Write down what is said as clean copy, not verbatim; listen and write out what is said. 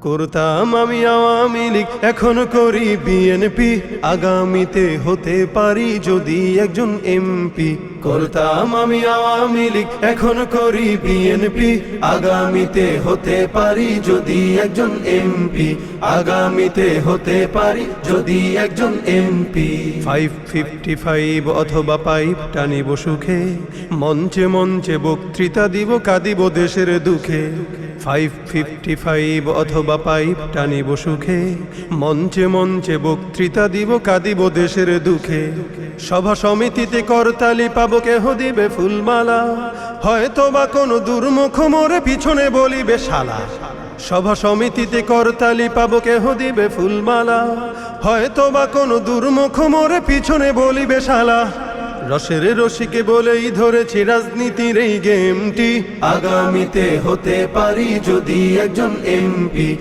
করতাম আমি আওয়ামী লীগ, এখন করি বিএনপি, আগামীতে হতে পারি যদি একজন এমপি। করতাম আমি আওয়ামী লীগ, এখন করি বিএনপি, আগামীতে হতে পারি যদি একজন এমপি, আগামীতে হতে পারি যদি একজন এমপি। 555 অথবা পাইপ টানিব সুখে, মঞ্চে মঞ্চে বক্তৃতা দিব, কাঁদিব দেশের দুঃখে। 555 অথবা পাইপ টানিব সুখে, মঞ্চে মঞ্চে বক্তৃতা দিব, কাঁদিব দেশের দুঃখে। সভা সমিতিতে করতালি পাবো, কেহ দিবে ফুলমালা, হয়তো বা কোনো দুর্মুখ মোরে পিছনে বলিবে শালা। সভা সমিতিতে করতালি পাবো, কেহ দিবে ফুলমালা, হয়তো বা কোনো দুর্মুখ মোরে পিছনে বলিবে শালা। রসের রসিকে বলেই ধরেছি রাজনীতির এই গেমটি, আগামীতে হতে পারি যদি একজন এমপি,